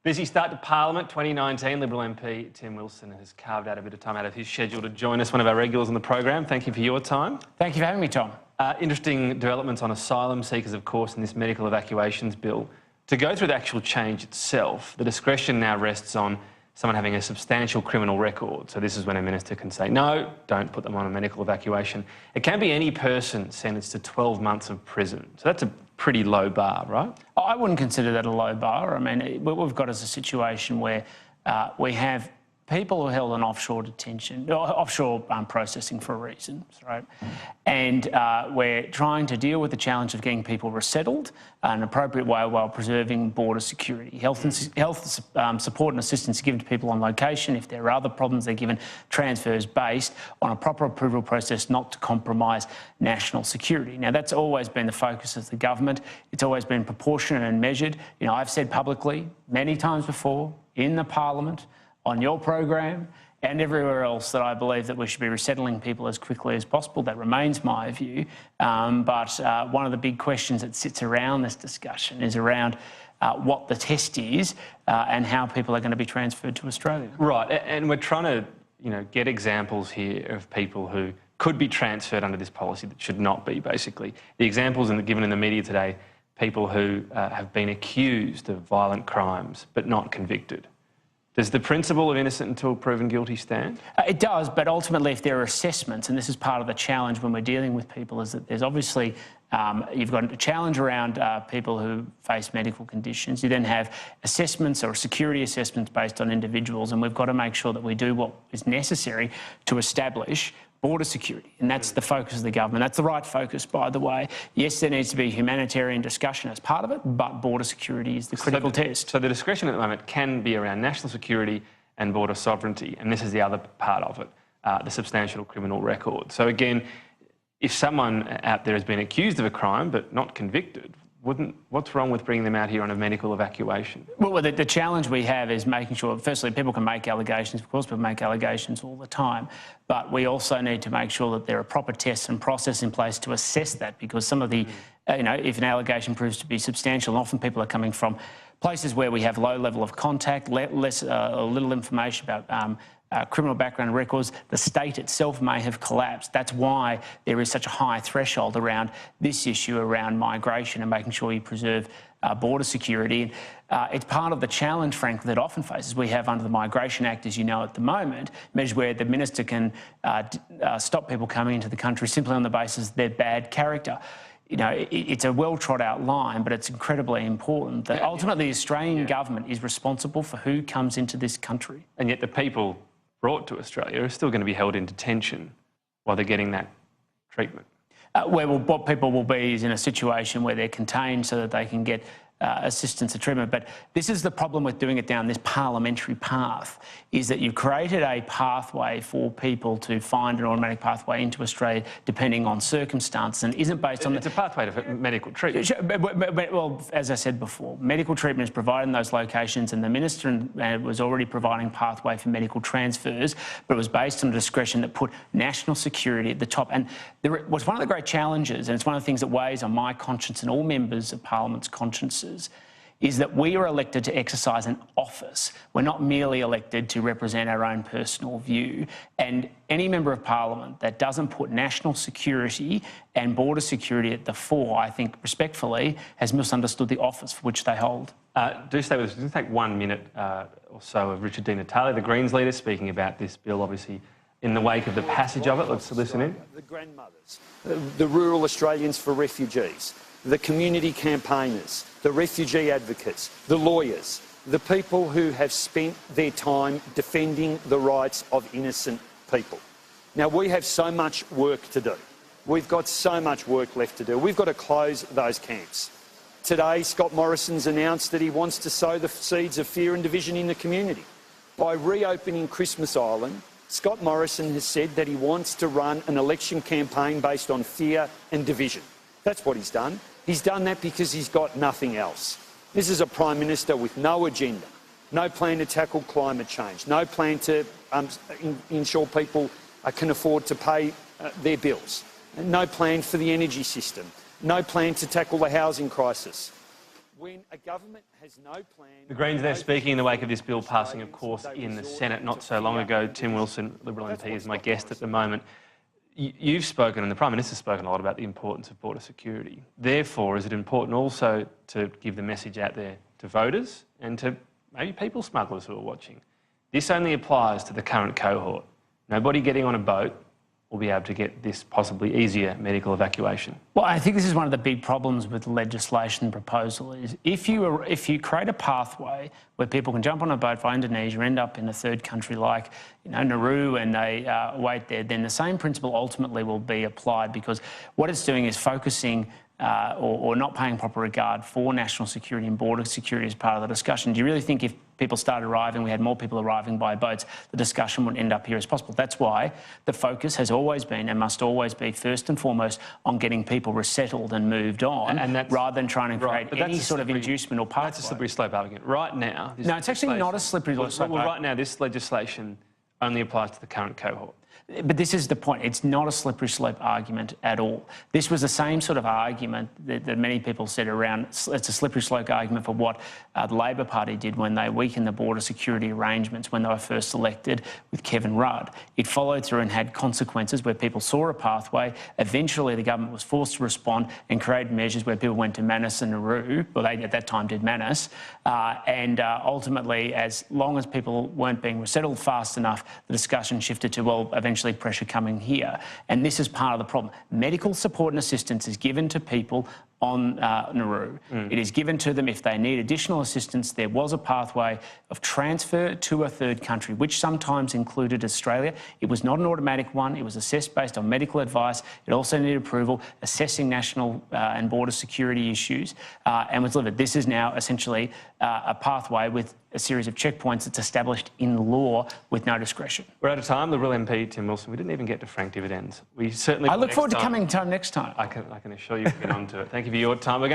Busy start to Parliament 2019. Liberal MP Tim Wilson has carved out a bit of time out of his schedule to join us, one of our regulars on the program. Thank you for your time. Thank you for having me, Tom. Interesting developments on asylum seekers, of course, in this Medical Evacuations Bill. To go through the actual change itself, the discretion now rests on someone having a substantial criminal record. So this is when a minister can say, no, don't put them on a medical evacuation. It can be any person sentenced to 12 months of prison. So that's a pretty low bar, right? I wouldn't consider that a low bar. I mean, what we've got is a situation where we have people who are held in offshore detention, offshore processing for reasons, right? And we're trying to deal with the challenge of getting people resettled in an appropriate way while preserving border security. Health support and assistance are given to people on location. If there are other problems, they're given transfers based on a proper approval process not to compromise national security. Now, that's always been the focus of the government. It's always been proportionate and measured. You know, I've said publicly many times before in the Parliament, on your program and everywhere else, that I believe that we should be resettling people as quickly as possible. That remains my view. But one of the big questions that sits around this discussion is around what the test is and how people are going to be transferred to Australia. Right, and we're trying to, get examples here of people who could be transferred under this policy that should not be, basically. The examples given in the media today, people who have been accused of violent crimes but not convicted. Does the principle of innocent until proven guilty stand? It does, but ultimately if there are assessments, and this is part of the challenge when we're dealing with people, is that there's obviously, you've got a challenge around people who face medical conditions. You then have assessments or security assessments based on individuals, and we've got to make sure that we do what is necessary to establish border security, and that's the focus of the government. That's the right focus, by the way. Yes, there needs to be humanitarian discussion as part of it, but border security is the critical test. So the discretion at the moment can be around national security and border sovereignty, and this is the other part of it, the substantial criminal record. So again, if someone out there has been accused of a crime but not convicted, what's wrong with bringing them out here on a medical evacuation? Well, the challenge we have is making sure, firstly, people can make allegations. Of course, people make allegations all the time. But we also need to make sure that there are proper tests and process in place to assess that, because some of the, if an allegation proves to be substantial, and often people are coming from places where we have low level of contact, little information about criminal background records, the state itself may have collapsed. That's why there is such a high threshold around this issue around migration and making sure you preserve border security. It's part of the challenge, frankly, that often faces. We have under the Migration Act, as you know, at the moment, measures where the minister can stop people coming into the country simply on the basis of their bad character. It's a well-trod-out line, but it's incredibly important that ultimately the Australian government is responsible for who comes into this country. And yet the people brought to Australia are still going to be held in detention while they're getting that treatment. What people will be is in a situation where they're contained so that they can get assistance and treatment. But this is the problem with doing it down this parliamentary path, is that you've created a pathway for people to find an automatic pathway into Australia depending on circumstances, and isn't based on... It's a pathway to medical treatment. Well, as I said before, medical treatment is provided in those locations, and the minister was already providing pathway for medical transfers, but it was based on a discretion that put national security at the top. And was one of the great challenges, and it's one of the things that weighs on my conscience and all members of Parliament's consciences, is that we are elected to exercise an office. We're not merely elected to represent our own personal view. And any member of Parliament that doesn't put national security and border security at the fore, I think, respectfully, has misunderstood the office for which they hold. Do stay with us. We'll take 1 minute or so of Richard Di Natale, the Greens leader, speaking about this bill, obviously, in the wake of the passage of it. Let's listen in. The grandmothers, the rural Australians for refugees, the community campaigners, the refugee advocates, the lawyers, the people who have spent their time defending the rights of innocent people. Now, we have so much work to do. We've got so much work left to do. We've got to close those camps. Today, Scott Morrison's announced that he wants to sow the seeds of fear and division in the community. By reopening Christmas Island, Scott Morrison has said that he wants to run an election campaign based on fear and division. That's what he's done. He's done that because he's got nothing else. This is a Prime Minister with no agenda, no plan to tackle climate change, no plan to ensure people can afford to pay their bills, no plan for the energy system, no plan to tackle the housing crisis. when a government has no plan... The Greens there speaking in the wake of this bill passing, of course, in the Senate not so long ago. Tim Wilson, Liberal MP, is my guest at the moment. You've spoken, and the Prime Minister's spoken a lot about the importance of border security. Therefore, is it important also to give the message out there to voters and to maybe people smugglers who are watching? This only applies to the current cohort. Nobody getting on a boat will be able to get this possibly easier medical evacuation. Well, I think this is one of the big problems with legislation proposal is if you create a pathway where people can jump on a boat via Indonesia, end up in a third country like Nauru, and they wait there, then the same principle ultimately will be applied, because what it's doing is focusing or not paying proper regard for national security and border security as part of the discussion. Do you really think if people started arriving, we had more people arriving by boats, the discussion would end up here as possible? That's why the focus has always been and must always be first and foremost on getting people resettled and moved on, rather than trying to create any sort of inducement or pathway. That's a slippery slope argument. Right now... No, it's actually not a slippery slope. Well, right now, this legislation only applies to the current cohort. But this is the point. It's not a slippery slope argument at all. This was the same sort of argument that many people said around. It's a slippery slope argument for what the Labor Party did when they weakened the border security arrangements when they were first elected with Kevin Rudd. It followed through and had consequences where people saw a pathway. Eventually, the government was forced to respond and create measures where people went to Manus and Nauru. Well, they at that time did Manus. Ultimately, as long as people weren't being resettled fast enough, the discussion shifted to, well, eventually pressure coming here. And this is part of the problem. Medical support and assistance is given to people on Nauru. It is given to them if they need additional assistance. There was a pathway of transfer to a third country, which sometimes included Australia. It was not an automatic one. It was assessed based on medical advice. It also needed approval, assessing national and border security issues, and was delivered. This is now essentially a pathway with a series of checkpoints that's established in law with no discretion. We're out of time. Liberal MP Tim Wilson, we didn't even get to frank dividends. We certainly... I look forward to coming next time. I can assure you we'll get on to it. Thank you for your time. We're going to